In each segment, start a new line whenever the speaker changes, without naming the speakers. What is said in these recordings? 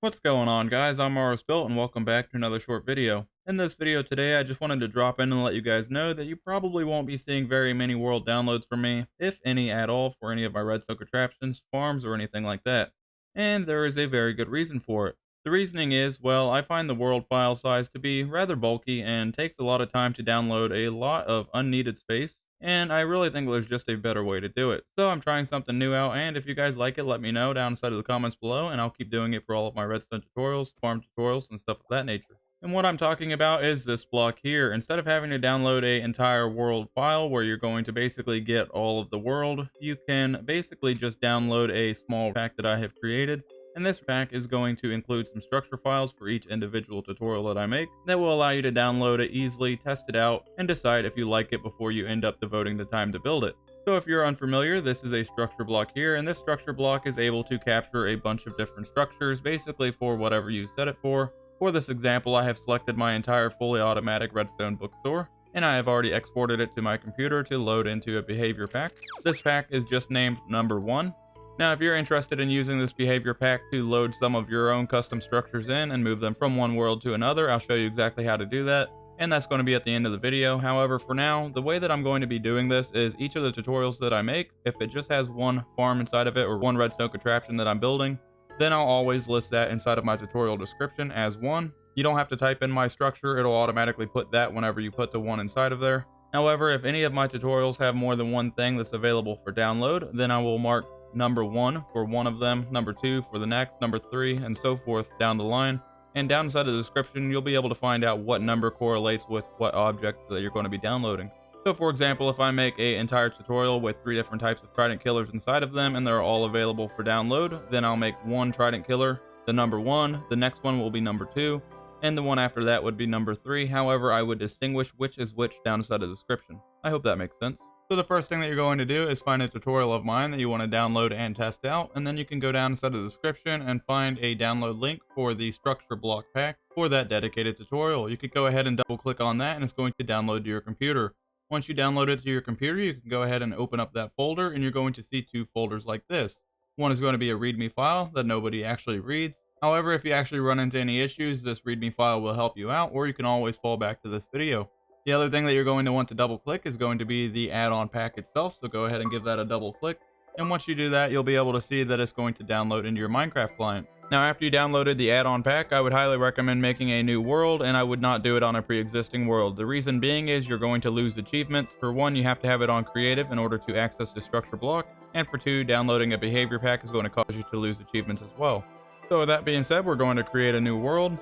What's going on, guys? I'm Built and welcome back to another short video. In this video today, I just wanted to drop in and let you guys know that you probably won't be seeing very many world downloads from me, if any at all, for any of my redstone contraptions, farms, or anything like that. And there is a very good reason for it. The reasoning is, well, I find the world file size to be rather bulky and takes a lot of time to download a lot of unneeded space, and I really think there's just a better way to do it. So I'm trying something new out, and if you guys like it, let me know down inside of the comments below, and I'll keep doing it for all of my redstone tutorials, farm tutorials, and stuff of that nature. And what I'm talking about is this block here. Instead of having to download a entire world file where you're going to basically get all of the world, you can basically just download a small pack that I have created. And this pack is going to include some structure files for each individual tutorial that I make that will allow you to download it easily, test it out, and decide if you like it before you end up devoting the time to build it. So if you're unfamiliar, this is a structure block here, and this structure block is able to capture a bunch of different structures, basically for whatever you set it for. For this example, I have selected my entire fully automatic redstone bookstore, and I have already exported it to my computer to load into a behavior pack. This pack is just named number 1. Now, if you're interested in using this behavior pack to load some of your own custom structures in and move them from one world to another, I'll show you exactly how to do that, and that's going to be at the end of the video. However, for now, the way that I'm going to be doing this is each of the tutorials that I make, if it just has one farm inside of it or one redstone contraption that I'm building, then I'll always list that inside of my tutorial description as one. You don't have to type in my structure, it'll automatically put that whenever you put the one inside of there. However, if any of my tutorials have more than one thing that's available for download, then I will mark number 1 for one of them, number 2 for the next, number 3, and so forth down the line. And down inside the description, you'll be able to find out what number correlates with what object that you're going to be downloading. So for example, if I make an entire tutorial with 3 different types of trident killers inside of them and they're all available for download, then I'll make one trident killer the number 1, the next one will be number 2, and the one after that would be number 3. However, I would distinguish which is which down inside the description. I hope that makes sense. So the first thing that you're going to do is find a tutorial of mine that you want to download and test out, and then you can go down inside the description and find a download link for the structure block pack for that dedicated tutorial. You could go ahead and double click on that and it's going to download to your computer. Once you download it to your computer, you can go ahead and open up that folder and you're going to see 2 folders like this. One is going to be a readme file that nobody actually reads. However, if you actually run into any issues, this readme file will help you out, or you can always fall back to this video. The other thing that you're going to want to double click is going to be the add-on pack itself, so go ahead and give that a double click. And once you do that, you'll be able to see that it's going to download into your Minecraft client. Now, after you downloaded the add-on pack, I would highly recommend making a new world, and I would not do it on a pre-existing world. The reason being is you're going to lose achievements. For one, you have to have it on creative in order to access the structure block, and for 2, downloading a behavior pack is going to cause you to lose achievements as well. So with that being said, we're going to create a new world,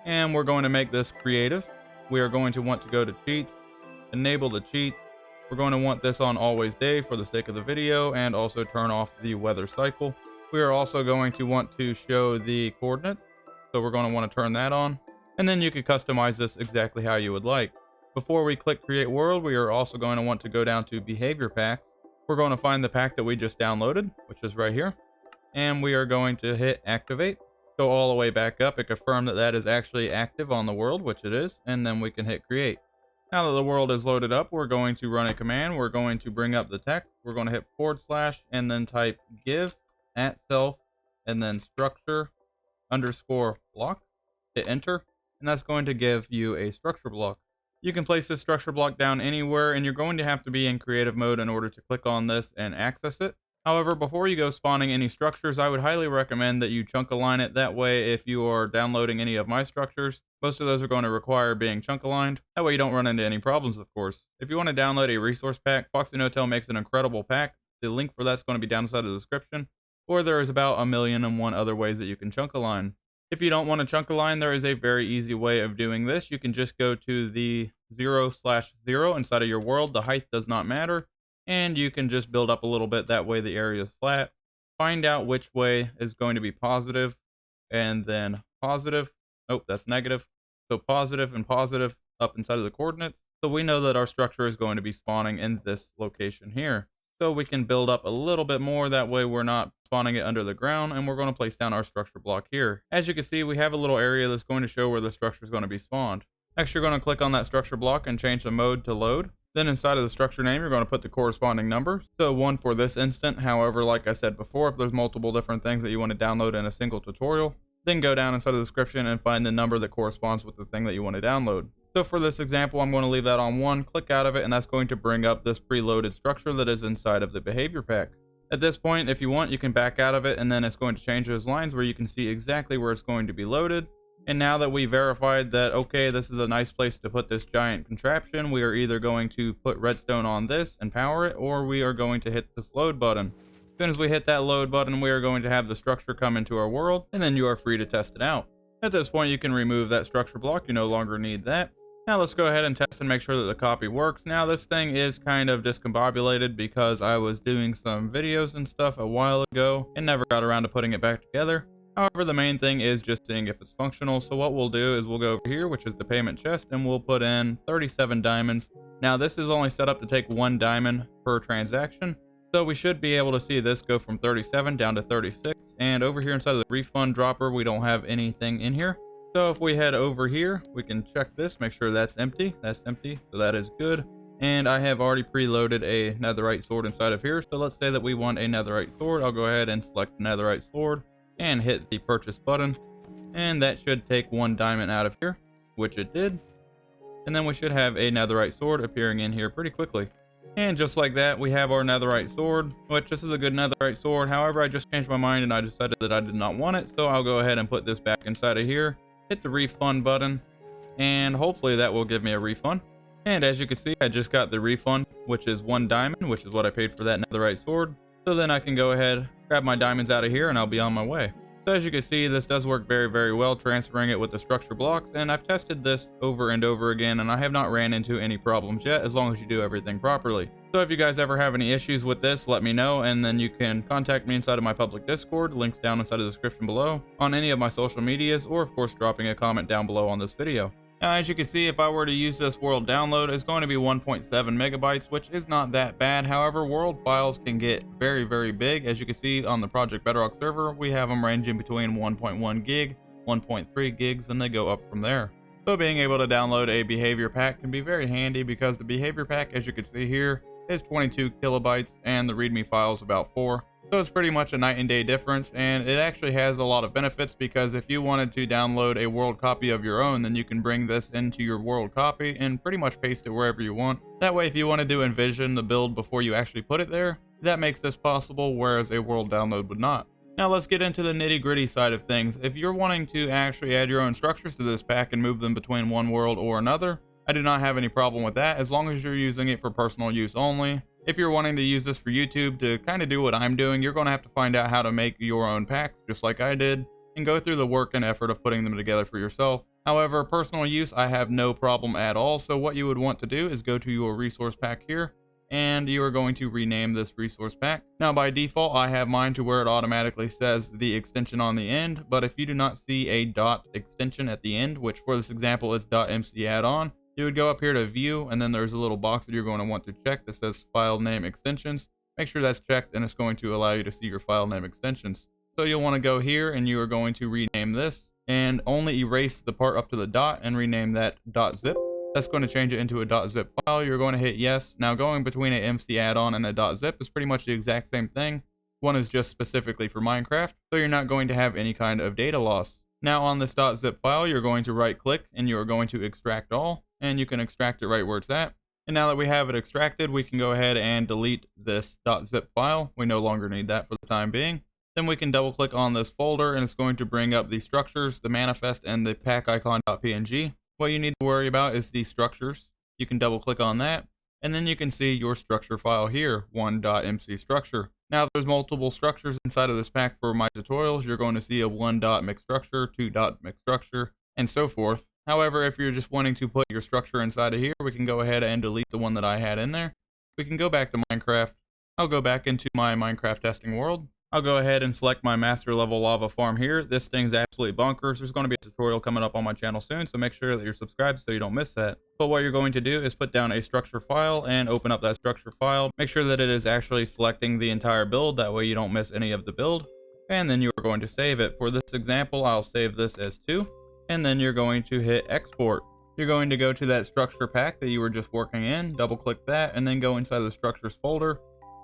and we're going to make this creative. We are going to want to go to cheats, enable the cheats. We're going to want this on always day for the sake of the video, and also turn off the weather cycle. We are also going to want to show the coordinates, so we're going to want to turn that on, and then you can customize this exactly how you would like. Before we click create world, we are also going to want to go down to behavior packs. We're going to find the pack that we just downloaded, which is right here, and we are going to hit activate. Go all the way back up and confirm that that is actually active on the world, which it is, and then we can hit create. Now that the world is loaded up, we're going to run a command. We're going to bring up the text. We're going to hit / and then type give @self and then structure _ block. Hit enter, and that's going to give you a structure block. You can place this structure block down anywhere, and you're going to have to be in creative mode in order to click on this and access it. However, before you go spawning any structures, I would highly recommend that you chunk align it. That way, if you are downloading any of my structures, most of those are going to require being chunk aligned. That way you don't run into any problems, of course. If you want to download a resource pack, Foxynotail makes an incredible pack. The link for that's going to be down inside the description. Or there is about 1,000,001 other ways that you can chunk align. If you don't want to chunk align, there is a very easy way of doing this. You can just go to the 0/0 inside of your world. The height does not matter. And you can just build up a little bit, that way the area is flat. Find out which way is going to be positive, and then positive. Oh, that's negative. So positive and positive up inside of the coordinates. So we know that our structure is going to be spawning in this location here. So we can build up a little bit more, that way we're not spawning it under the ground, and we're going to place down our structure block here. As you can see, we have a little area that's going to show where the structure is going to be spawned. Next, you're going to click on that structure block and change the mode to load. Then inside of the structure name, you're going to put the corresponding number. So 1 for this instant. However, like I said before, if there's multiple different things that you want to download in a single tutorial, then go down inside of the description and find the number that corresponds with the thing that you want to download. So for this example, I'm going to leave that on 1, click out of it, and that's going to bring up this preloaded structure that is inside of the behavior pack. At this point, if you want, you can back out of it, and then it's going to change those lines where you can see exactly where it's going to be loaded. And now that we verified that, okay, this is a nice place to put this giant contraption, we are either going to put redstone on this and power it, or we are going to hit this load button. As soon as we hit that load button, we are going to have the structure come into our world, and then you are free to test it out. At this point, you can remove that structure block. You no longer need that. Now let's go ahead and test and make sure that the copy works. Now this thing is kind of discombobulated because I was doing some videos and stuff a while ago and never got around to putting it back together. However, the main thing is just seeing if it's functional. So what we'll do is we'll go over here, which is the payment chest, and we'll put in 37 diamonds. Now this is only set up to take 1 diamond per transaction. So we should be able to see this go from 37 down to 36. And over here inside of the refund dropper, we don't have anything in here. So if we head over here, we can check this, make sure that's empty. That's empty, so that is good. And I have already preloaded a netherite sword inside of here. So let's say that we want a netherite sword. I'll go ahead and select netherite sword and hit the purchase button, and that should take 1 diamond out of here, which it did. And then we should have a netherite sword appearing in here pretty quickly. And just like that, we have our netherite sword, which this is a good netherite sword. However, I just changed my mind and I decided that I did not want it, so I'll go ahead and put this back inside of here, hit the refund button, and hopefully that will give me a refund. And as you can see, I just got the refund, which is 1 diamond, which is what I paid for that netherite sword. So then I can go ahead, grab my diamonds out of here, and I'll be on my way. So as you can see, this does work very, very well, transferring it with the structure blocks, and I've tested this over and over again, and I have not ran into any problems yet, as long as you do everything properly. So if you guys ever have any issues with this, let me know, and then you can contact me inside of my public Discord, links down inside of the description below, on any of my social medias, or of course dropping a comment down below on this video. Now, as you can see, if I were to use this world download, it's going to be 1.7 megabytes, which is not that bad. However, world files can get very, very big. As you can see on the Project Bedrock server, we have them ranging between 1.1 gig, 1.3 gigs, and they go up from there. So being able to download a behavior pack can be very handy because the behavior pack, as you can see here, is 22 kilobytes and the README file is about 4. So it's pretty much a night and day difference, and it actually has a lot of benefits because if you wanted to download a world copy of your own, then you can bring this into your world copy and pretty much paste it wherever you want. That way, if you wanted to envision the build before you actually put it there, that makes this possible, whereas a world download would not. Now let's get into the nitty-gritty side of things. If you're wanting to actually add your own structures to this pack and move them between one world or another, I do not have any problem with that as long as you're using it for personal use only. If you're wanting to use this for YouTube to kind of do what I'm doing, you're going to have to find out how to make your own packs just like I did and go through the work and effort of putting them together for yourself. However, personal use, I have no problem at all. So what you would want to do is go to your resource pack here and you are going to rename this resource pack. Now by default, I have mine to where it automatically says the extension on the end, but if you do not see a dot extension at the end, which for this example is .mc add-on, you would go up here to view, and then there's a little box that you're going to want to check that says file name extensions. Make sure that's checked and it's going to allow you to see your file name extensions. So you'll want to go here and you are going to rename this and only erase the part up to the dot and rename that .zip. That's going to change it into a .zip file. You're going to hit yes. Now going between a MC add-on and a .zip is pretty much the exact same thing. One is just specifically for Minecraft, so you're not going to have any kind of data loss. Now on this .zip file, you're going to right click and you're going to extract all. And you can extract it right where it's at. And now that we have it extracted, we can go ahead and delete this .zip file. We no longer need that for the time being. Then we can double click on this folder and it's going to bring up the structures, the manifest, and the pack icon.png. What you need to worry about is the structures. You can double click on that and then you can see your structure file here, 1.mc structure. Now there's multiple structures inside of this pack for my tutorials. You're going to see a 1.mix structure, 2.mix structure, and so forth. However, if you're just wanting to put your structure inside of here, we can go ahead and delete the one that I had in there. We can go back to Minecraft. I'll go back into my Minecraft testing world. I'll go ahead and select my master level lava farm here. This thing's absolutely bonkers. There's going to be a tutorial coming up on my channel soon, so make sure that you're subscribed so you don't miss that. But what you're going to do is put down a structure file and open up that structure file. Make sure that it is actually selecting the entire build. That way you don't miss any of the build. And then you're going to save it. For this example, I'll save this as 2. And then you're going to hit export. You're going to go to that structure pack that you were just working in, double click that, and then go inside the structures folder.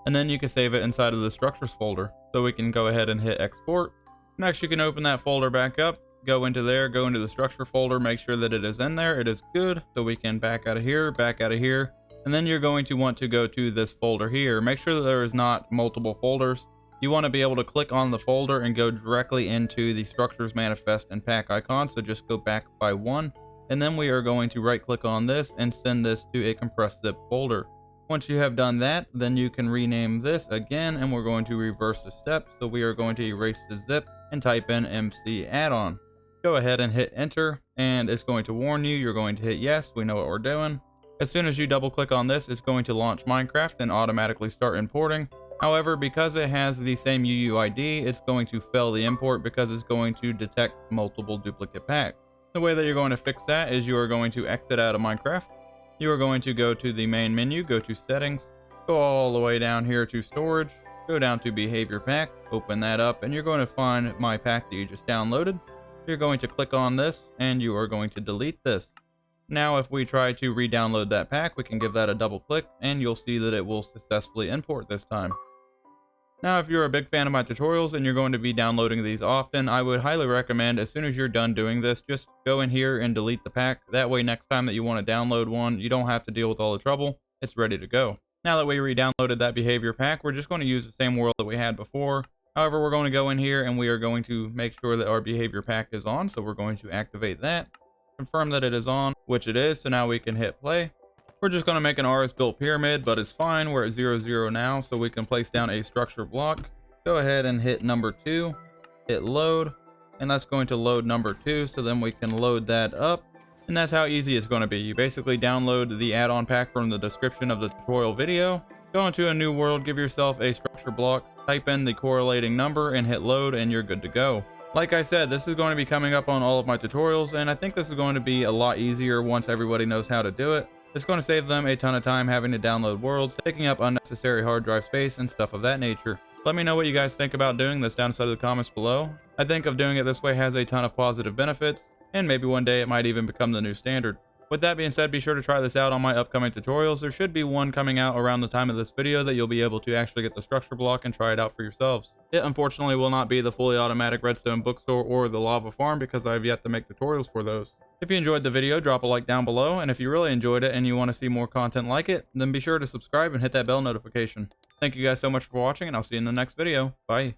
And then you can save it inside of the structures folder. So we can go ahead and hit export. Next, you can open that folder back up, go into there, go into the structure folder, make sure that it is in there. It is good. So we can back out of here, and then you're going to want to go to this folder here. Make sure that there is not multiple folders. You want to be able to click on the folder and go directly into the structures manifest and pack icon. So just go back by one, and then we are going to right click on this and send this to a compressed zip folder. Once you have done that, then you can rename this again, and we're going to reverse the steps. So we are going to erase the zip and type in MC add-on. Go ahead and hit enter, and it's going to warn you. You're going to hit yes. We know what we're doing. As soon as you double click on this, it's going to launch Minecraft and automatically start importing. However, because it has the same UUID, it's going to fail the import because it's going to detect multiple duplicate packs. The way that you're going to fix that is you are going to exit out of Minecraft. You are going to go to the main menu, go to settings, go all the way down here to storage, go down to behavior pack, open that up, and you're going to find my pack that you just downloaded. You're going to click on this and you are going to delete this. Now, if we try to re-download that pack, we can give that a double click and you'll see that it will successfully import this time. Now, if you're a big fan of my tutorials and you're going to be downloading these often, I would highly recommend as soon as you're done doing this, just go in here and delete the pack. That way, next time that you want to download one, you don't have to deal with all the trouble. It's ready to go. Now that we re-downloaded that behavior pack, we're just going to use the same world that we had before. However, we're going to go in here and we are going to make sure that our behavior pack is on. So we're going to activate that, confirm that it is on, which it is. So now we can hit play. We're just going to make an RS built pyramid, but it's fine. We're at 0, 0 now, so we can place down a structure block. Go ahead and hit number 2, hit load, and that's going to load number 2, so then we can load that up. And that's how easy it's going to be. You basically download the add-on pack from the description of the tutorial video, go into a new world, give yourself a structure block, type in the correlating number, and hit load, and you're good to go. Like I said, this is going to be coming up on all of my tutorials, and I think this is going to be a lot easier once everybody knows how to do it. It's going to save them a ton of time having to download worlds, taking up unnecessary hard drive space, and stuff of that nature. Let me know what you guys think about doing this down inside of the comments below. I think of doing it this way has a ton of positive benefits, and maybe one day it might even become the new standard. With that being said, be sure to try this out on my upcoming tutorials. There should be one coming out around the time of this video that you'll be able to actually get the structure block and try it out for yourselves. It unfortunately will not be the fully automatic redstone bookstore or the lava farm because I have yet to make tutorials for those. If you enjoyed the video, drop a like down below, and if you really enjoyed it and you want to see more content like it, then be sure to subscribe and hit that bell notification. Thank you guys so much for watching, and I'll see you in the next video. Bye.